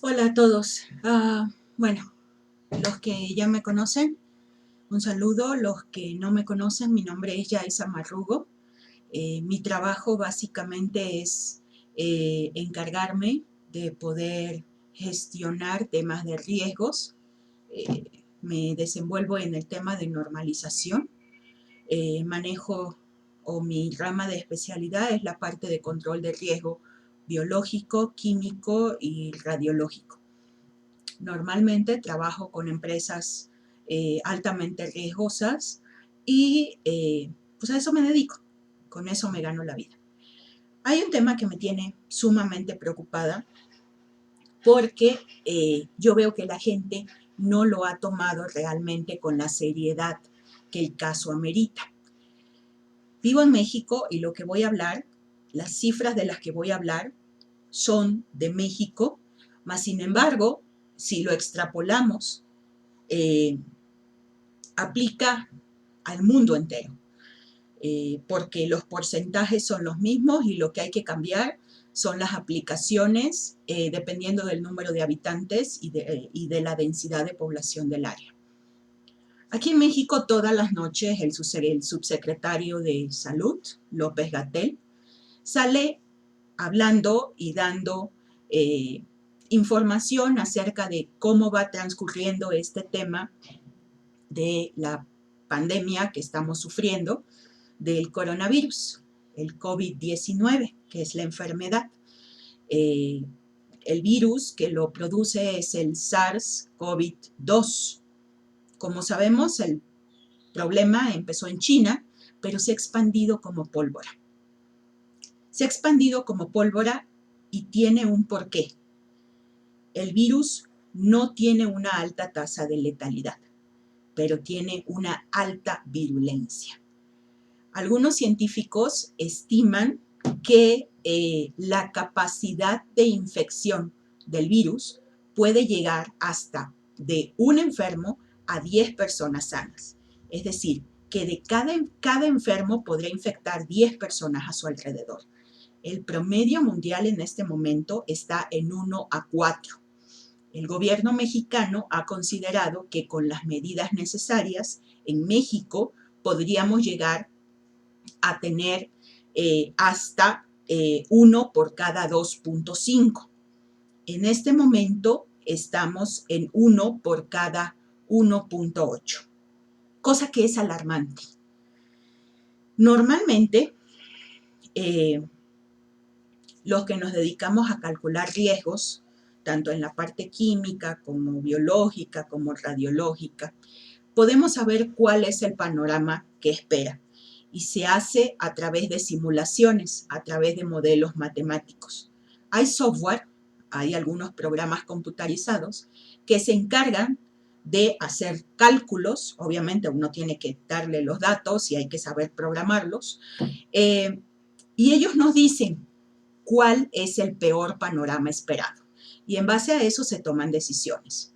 Hola a todos. Bueno, los que ya me conocen, un saludo. Los que no me conocen, mi nombre es Yaisa Marrugo. Mi trabajo básicamente es encargarme de poder gestionar temas de riesgos. Me desenvuelvo en el tema de normalización. Manejo o mi rama de especialidad es la parte de control de riesgo biológico, químico y radiológico. Normalmente trabajo con empresas altamente riesgosas y pues a eso me dedico, con eso me gano la vida. Hay un tema que me tiene sumamente preocupada porque yo veo que la gente no lo ha tomado realmente con la seriedad que el caso amerita. Vivo en México y lo que voy a hablar, las cifras de las que voy a hablar son de México, mas sin embargo, si lo extrapolamos, eh, aplica al mundo entero, porque los porcentajes son los mismos y lo que hay que cambiar son las aplicaciones dependiendo del número de habitantes y de la densidad de población del área. Aquí en México todas las noches el subsecretario de Salud, López-Gatell, sale hablando y dando información acerca de cómo va transcurriendo este tema de la pandemia que estamos sufriendo del coronavirus, el COVID-19, que es la enfermedad. El virus que lo produce es el SARS-CoV-2. Como sabemos, el problema empezó en China, pero se ha expandido como pólvora. Se ha expandido como pólvora y tiene un porqué. El virus no tiene una alta tasa de letalidad, pero tiene una alta virulencia. Algunos científicos estiman que la capacidad de infección del virus puede llegar hasta de un enfermo a 10 personas sanas. Es decir, que de cada enfermo podría infectar 10 personas a su alrededor. El promedio mundial en este momento está en 1 a 4. El gobierno mexicano ha considerado que con las medidas necesarias en México podríamos llegar a tener hasta 1 por cada 2.5. En este momento estamos en 1 por cada 1.8, cosa que es alarmante. Normalmente, los que nos dedicamos a calcular riesgos, tanto en la parte química como biológica como radiológica, podemos saber cuál es el panorama que espera y se hace a través de simulaciones, a través de modelos matemáticos. Hay software, hay algunos programas computarizados que se encargan de hacer cálculos. Obviamente uno tiene que darle los datos y hay que saber programarlos, y ellos nos dicen cuál es el peor panorama esperado y en base a eso se toman decisiones.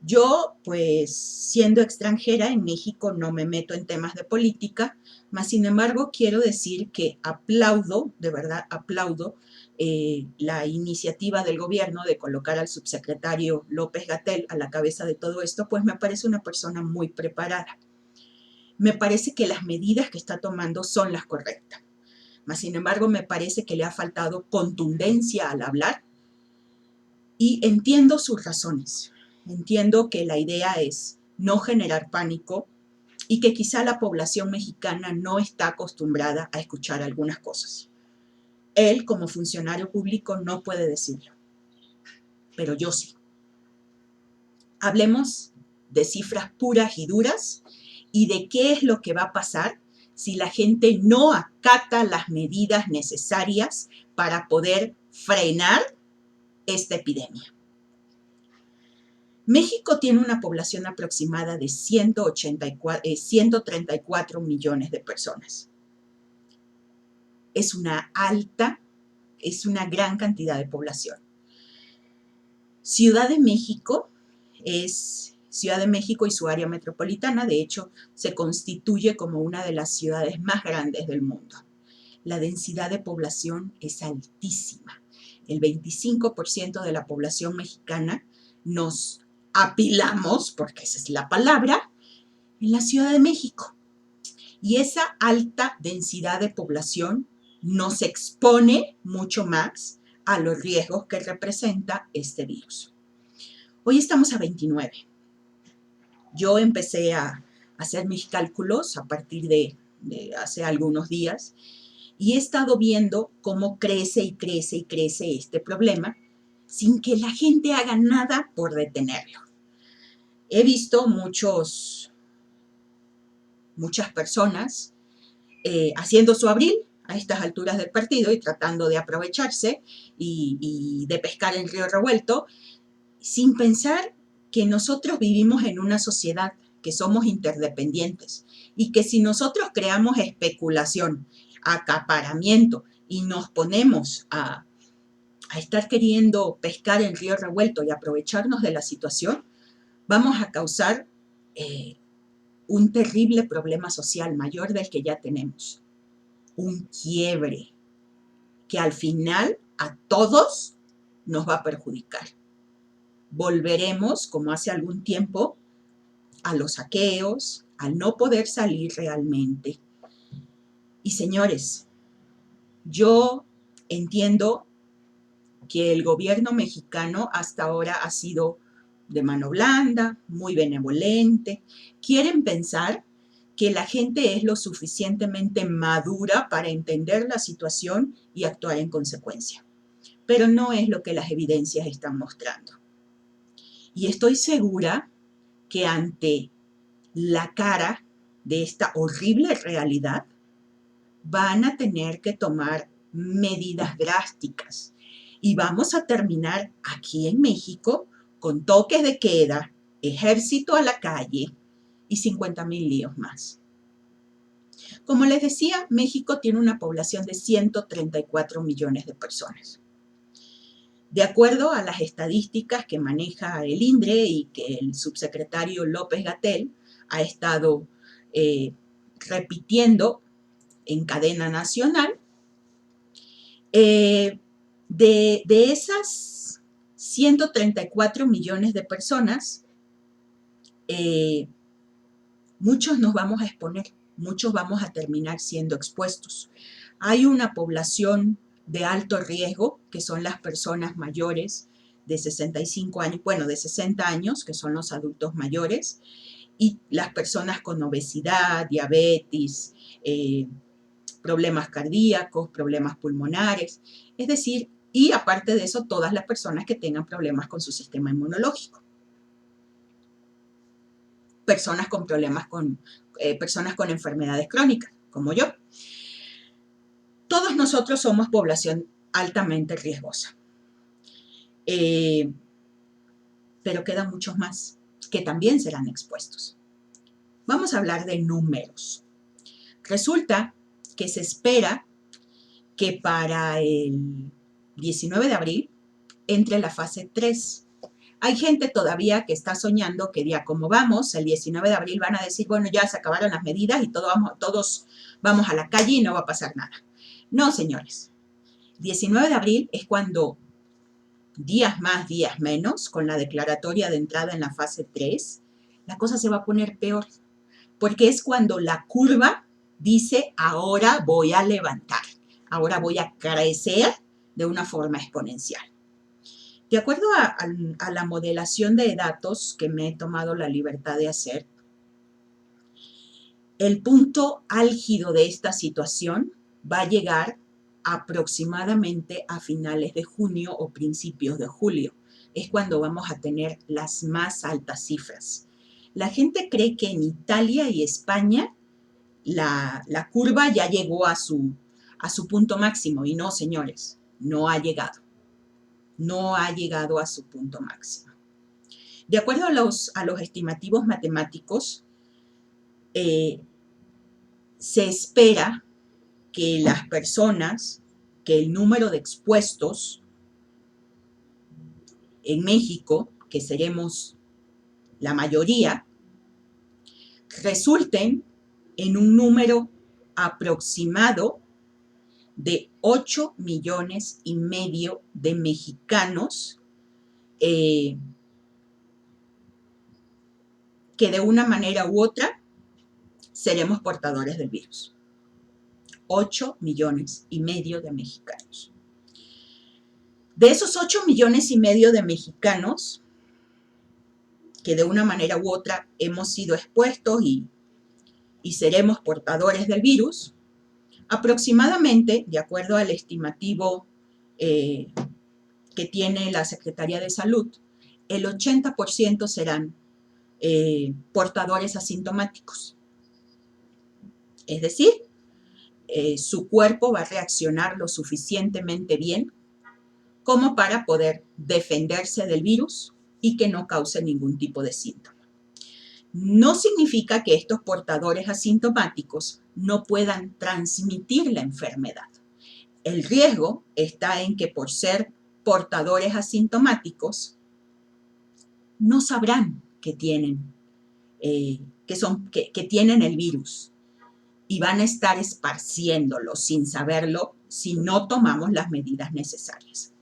Yo, pues, siendo extranjera en México, no me meto en temas de política, mas sin embargo quiero decir que aplaudo, de verdad aplaudo, la iniciativa del gobierno de colocar al subsecretario López-Gatell a la cabeza de todo esto, pues me parece una persona muy preparada. Me parece que las medidas que está tomando son las correctas, mas sin embargo me parece que le ha faltado contundencia al hablar y entiendo sus razones. Entiendo que la idea es no generar pánico y que quizá la población mexicana no está acostumbrada a escuchar algunas cosas. Él, como funcionario público, no puede decirlo, pero yo sí. Hablemos de cifras puras y duras y de qué es lo que va a pasar si la gente no acata las medidas necesarias para poder frenar esta epidemia. México tiene una población aproximada de 134 millones de personas. Es una gran cantidad de población. Ciudad de México y su área metropolitana, de hecho, se constituye como una de las ciudades más grandes del mundo. La densidad de población es altísima. el 25% de la población mexicana, nos apilamos, porque esa es la palabra, en la Ciudad de México. Y esa alta densidad de población nos expone mucho más a los riesgos que representa este virus. Hoy estamos a 29. Yo empecé a hacer mis cálculos a partir de hace algunos días y he estado viendo cómo crece y crece y crece este problema sin que la gente haga nada por detenerlo. He visto muchas personas haciendo su abril a estas alturas del partido y tratando de aprovecharse y de pescar en río revuelto, sin pensar que nosotros vivimos en una sociedad, que somos interdependientes y que si nosotros creamos especulación, acaparamiento y nos ponemos a estar queriendo pescar en río revuelto y aprovecharnos de la situación, vamos a causar un terrible problema social mayor del que ya tenemos. Un quiebre que al final a todos nos va a perjudicar. Volveremos, como hace algún tiempo, a los saqueos, al no poder salir realmente. Y señores, yo entiendo que el gobierno mexicano hasta ahora ha sido de mano blanda, muy benevolente. Quieren pensar que la gente es lo suficientemente madura para entender la situación y actuar en consecuencia. Pero no es lo que las evidencias están mostrando. Y estoy segura que ante la cara de esta horrible realidad van a tener que tomar medidas drásticas. Y vamos a terminar aquí en México con toques de queda, ejército a la calle y 50,000 líos más. Como les decía, México tiene una población de 134 millones de personas. De acuerdo a las estadísticas que maneja el INDRE y que el subsecretario López-Gatell ha estado repitiendo en cadena nacional, de esas 134 millones de personas, muchos nos vamos a exponer, muchos vamos a terminar siendo expuestos. Hay una población de alto riesgo, que son las personas mayores de 65 años, bueno, de 60 años, que son los adultos mayores, y las personas con obesidad, diabetes, problemas cardíacos, problemas pulmonares, es decir, y aparte de eso, todas las personas que tengan problemas con su sistema inmunológico. Personas con problemas personas con enfermedades crónicas, como yo. Todos nosotros somos población altamente riesgosa. Pero quedan muchos más que también serán expuestos. Vamos a hablar de números. Resulta que se espera que para el 19 de abril entre la fase 3. Hay gente todavía que está soñando que ya como vamos, el 19 de abril van a decir, bueno, ya se acabaron las medidas y todos vamos a la calle y no va a pasar nada. No, señores. 19 de abril es cuando días más, días menos, con la declaratoria de entrada en la fase 3, la cosa se va a poner peor, porque es cuando la curva dice, ahora voy a levantar, ahora voy a crecer de una forma exponencial. De acuerdo a la modelación de datos que me he tomado la libertad de hacer, el punto álgido de esta situación va a llegar aproximadamente a finales de junio o principios de julio. Es cuando vamos a tener las más altas cifras. La gente cree que en Italia y España la curva ya llegó a su punto máximo y no, señores, no ha llegado. No ha llegado a su punto máximo. De acuerdo a los estimativos matemáticos, se espera que las personas, que el número de expuestos en México, que seremos la mayoría, resulten en un número aproximado de 8,5 millones de mexicanos que de una manera u otra seremos portadores del virus. 8,5 millones de mexicanos. De esos 8,5 millones de mexicanos que de una manera u otra hemos sido expuestos y seremos portadores del virus, aproximadamente, de acuerdo al estimativo que tiene la Secretaría de Salud, el 80% serán portadores asintomáticos. Es decir, su cuerpo va a reaccionar lo suficientemente bien como para poder defenderse del virus y que no cause ningún tipo de síntoma. No significa que estos portadores asintomáticos no puedan transmitir la enfermedad. El riesgo está en que por ser portadores asintomáticos no sabrán que tienen, que tienen el virus y van a estar esparciéndolo sin saberlo si no tomamos las medidas necesarias.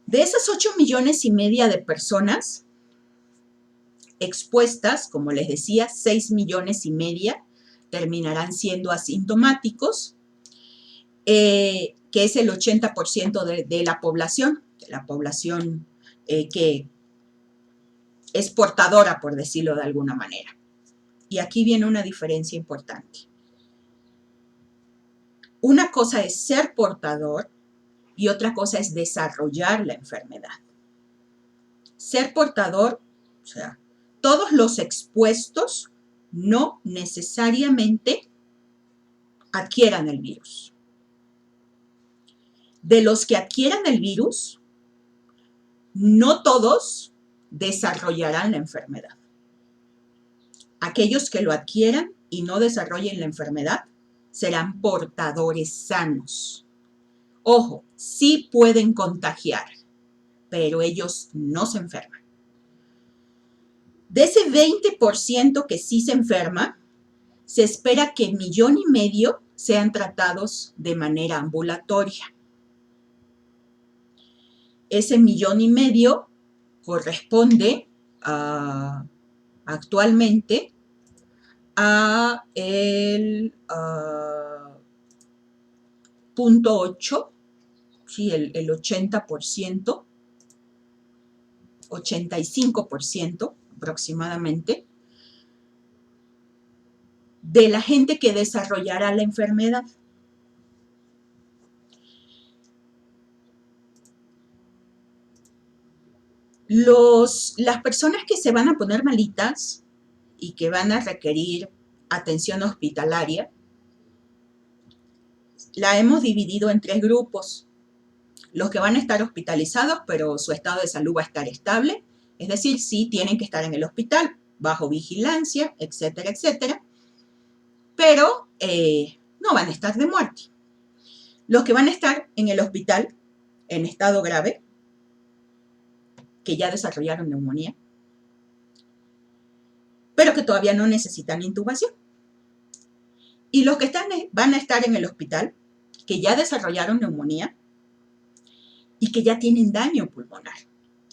De esas 8,5 millones de personas expuestas, como les decía, 6,5 millones terminarán siendo asintomáticos, que es el 80% de la población que es portadora, por decirlo de alguna manera. Y aquí viene una diferencia importante. Una cosa es ser portador y otra cosa es desarrollar la enfermedad. Ser portador, o sea, todos los expuestos no necesariamente adquieran el virus. De los que adquieran el virus, no todos desarrollarán la enfermedad. Aquellos que lo adquieran y no desarrollen la enfermedad serán portadores sanos. Ojo, sí pueden contagiar, pero ellos no se enferman. De ese 20% que sí se enferma, se espera que 1,5 millones sean tratados de manera ambulatoria. Ese 1,5 millones corresponde actualmente a el 0,8, ¿sí? el 80%, 85% aproximadamente, de la gente que desarrollará la enfermedad. Las personas que se van a poner malitas y que van a requerir atención hospitalaria, la hemos dividido en 3 grupos. Los que van a estar hospitalizados, pero su estado de salud va a estar estable, es decir, sí tienen que estar en el hospital, bajo vigilancia, etcétera, etcétera, pero no van a estar de muerte. Los que van a estar en el hospital en estado grave, que ya desarrollaron neumonía, pero que todavía no necesitan intubación. Y los que van a estar en el hospital, que ya desarrollaron neumonía y que ya tienen daño pulmonar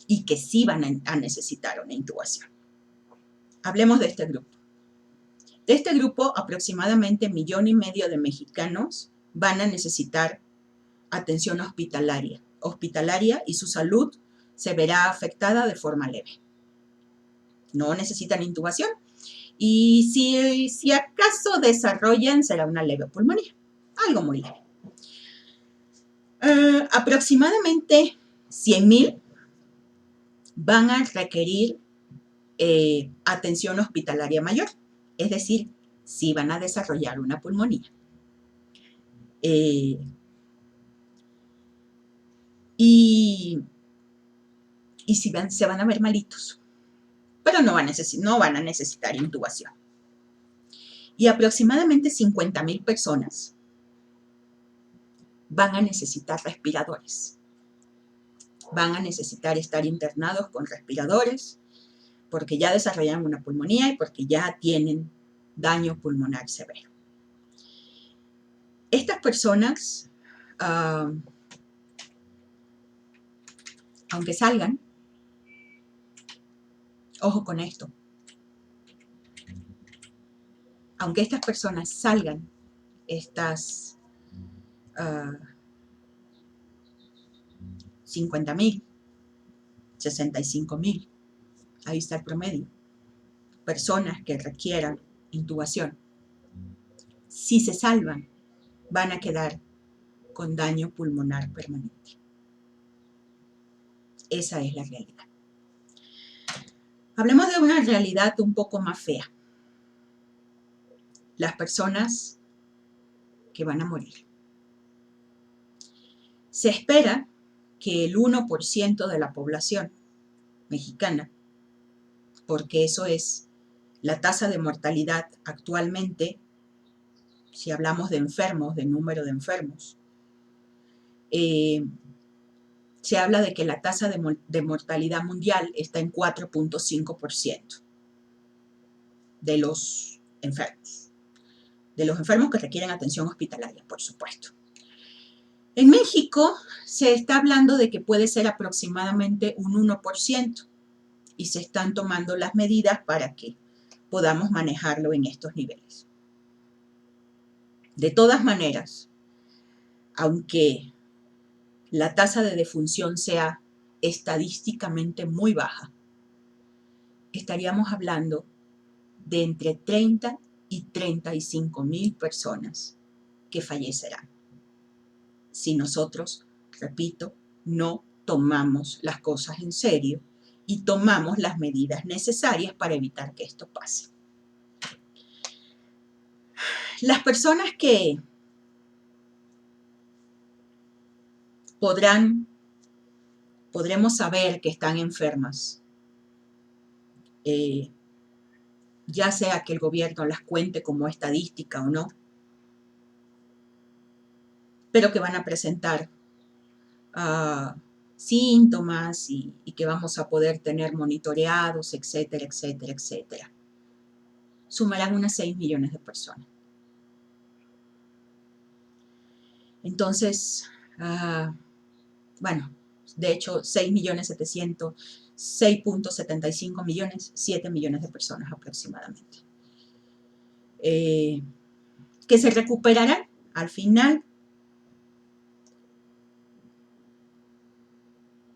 y que sí van a necesitar una intubación. Hablemos de este grupo. De este grupo, aproximadamente 1,5 millones de mexicanos van a necesitar atención hospitalaria y su salud se verá afectada de forma leve. No necesitan intubación y si acaso desarrollan, será una leve pulmonía, algo muy leve. Aproximadamente 100,000 van a requerir atención hospitalaria mayor, es decir, si van a desarrollar una pulmonía. Y si se van a ver malitos, pero no van a necesitar intubación. Y aproximadamente 50,000 personas van a necesitar respiradores. Van a necesitar estar internados con respiradores porque ya desarrollaron una pulmonía y porque ya tienen daño pulmonar severo. Estas personas, aunque salgan, ojo con esto, aunque estas personas salgan, estas 50.000, 65.000, ahí está el promedio, personas que requieran intubación, si se salvan, van a quedar con daño pulmonar permanente. Esa es la realidad. Hablemos de una realidad un poco más fea. Las personas que van a morir. Se espera que el 1% de la población mexicana, porque eso es la tasa de mortalidad actualmente, si hablamos de enfermos, de número de enfermos, se habla de que la tasa de mortalidad mundial está en 4.5% de los enfermos que requieren atención hospitalaria, por supuesto. En México se está hablando de que puede ser aproximadamente un 1% y se están tomando las medidas para que podamos manejarlo en estos niveles. De todas maneras, aunque la tasa de defunción sea estadísticamente muy baja, estaríamos hablando de entre 30 y 35.000 personas que fallecerán si nosotros, repito, no tomamos las cosas en serio y tomamos las medidas necesarias para evitar que esto pase. Las personas que podremos saber que están enfermas, ya sea que el gobierno las cuente como estadística o no, pero que van a presentar síntomas y que vamos a poder tener monitoreados, etcétera, etcétera, etcétera. Sumarán unas 6 millones de personas. Entonces, bueno, de hecho, 6.75 millones, 7 millones de personas aproximadamente. Que se recuperarán al final,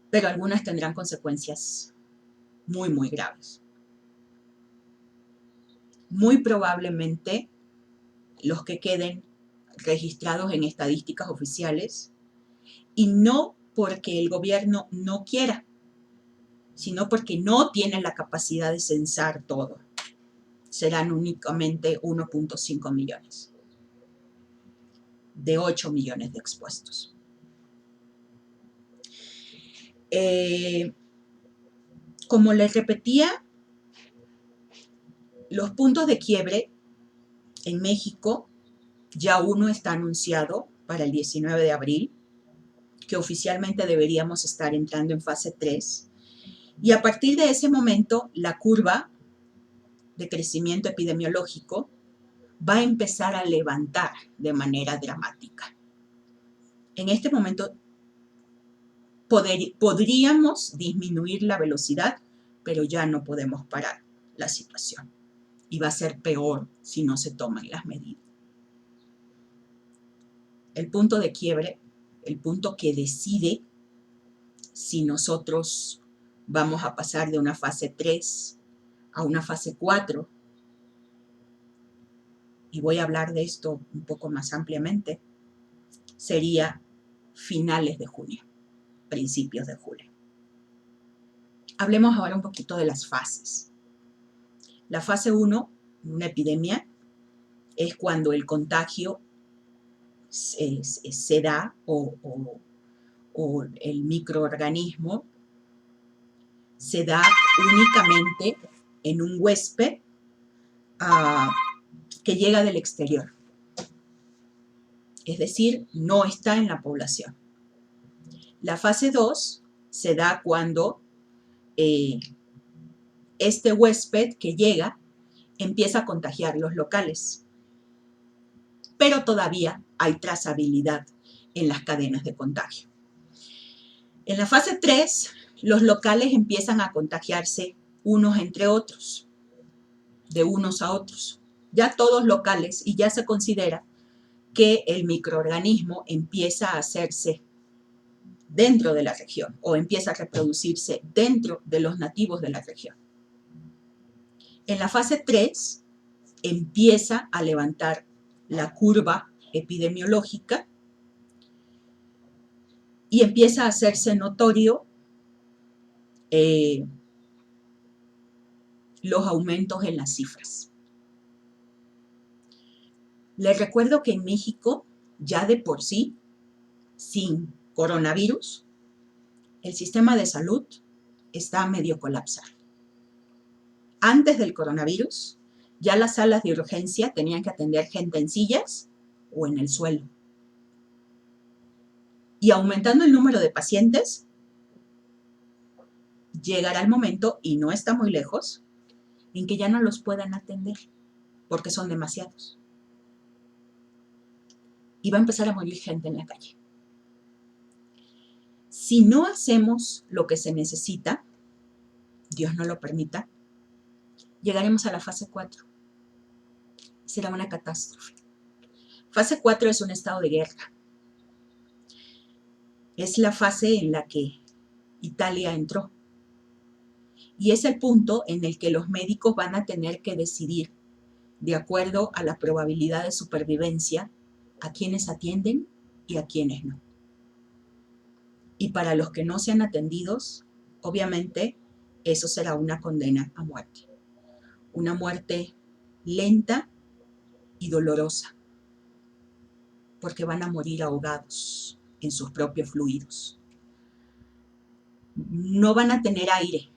pero algunas tendrán consecuencias muy, muy graves. Muy probablemente los que queden registrados en estadísticas oficiales, y no porque el gobierno no quiera, sino porque no tienen la capacidad de censar todo. Serán únicamente 1.5 millones de 8 millones de expuestos. Como les repetía, los puntos de quiebre en México, ya uno está anunciado para el 19 de abril, que oficialmente deberíamos estar entrando en fase 3, y a partir de ese momento la curva de crecimiento epidemiológico va a empezar a levantar de manera dramática. En este momento podríamos disminuir la velocidad, pero ya no podemos parar la situación. Y va a ser peor si no se toman las medidas. El punto de quiebre, el punto que decide si nosotros vamos a pasar de una fase 3 a una fase 4, y voy a hablar de esto un poco más ampliamente, sería finales de junio, principios de julio. Hablemos ahora un poquito de las fases. La fase 1, una epidemia, es cuando el contagio se da o el microorganismo se da únicamente en un huésped que llega del exterior. Es decir, no está en la población. La fase 2 se da cuando este huésped que llega empieza a contagiar los locales, pero todavía hay trazabilidad en las cadenas de contagio. En la fase 3, los locales empiezan a contagiarse unos entre otros, de unos a otros. Ya todos locales, y ya se considera que el microorganismo empieza a hacerse dentro de la región o empieza a reproducirse dentro de los nativos de la región. En la fase 3 empieza a levantar la curva epidemiológica y empieza a hacerse notorio los aumentos en las cifras. Les recuerdo que en México, ya de por sí, sin coronavirus, el sistema de salud está medio colapsado. Antes del coronavirus, ya las salas de urgencia tenían que atender gente en sillas o en el suelo. Y aumentando el número de pacientes, llegará el momento, y no está muy lejos, en que ya no los puedan atender, porque son demasiados. Y va a empezar a morir gente en la calle. Si no hacemos lo que se necesita, Dios no lo permita, llegaremos a la fase 4. Será una catástrofe. Fase 4 es un estado de guerra. Es la fase en la que Italia entró. Y es el punto en el que los médicos van a tener que decidir, de acuerdo a la probabilidad de supervivencia, a quienes atienden y a quienes no. Y para los que no sean atendidos, obviamente, eso será una condena a muerte. Una muerte lenta y dolorosa, porque van a morir ahogados en sus propios fluidos. No van a tener aire,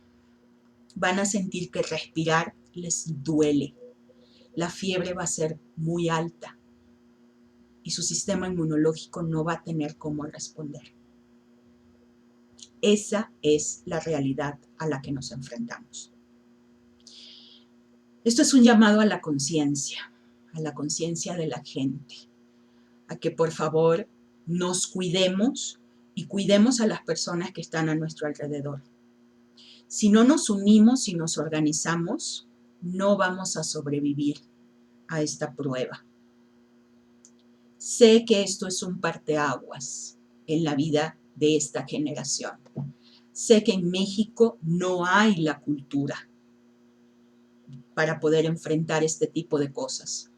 van a sentir que respirar les duele. La fiebre va a ser muy alta y su sistema inmunológico no va a tener cómo responder. Esa es la realidad a la que nos enfrentamos. Esto es un llamado a la conciencia de la gente, a que por favor nos cuidemos y cuidemos a las personas que están a nuestro alrededor. Si no nos unimos y nos organizamos, no vamos a sobrevivir a esta prueba. Sé que esto es un parteaguas en la vida de esta generación. Sé que en México no hay la cultura para poder enfrentar este tipo de cosas,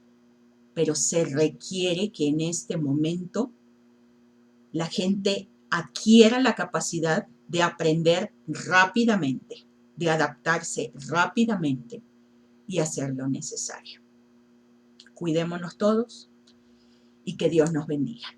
pero se requiere que en este momento la gente adquiera la capacidad de aprender rápidamente, de adaptarse rápidamente y hacer lo necesario. Cuidémonos todos y que Dios nos bendiga.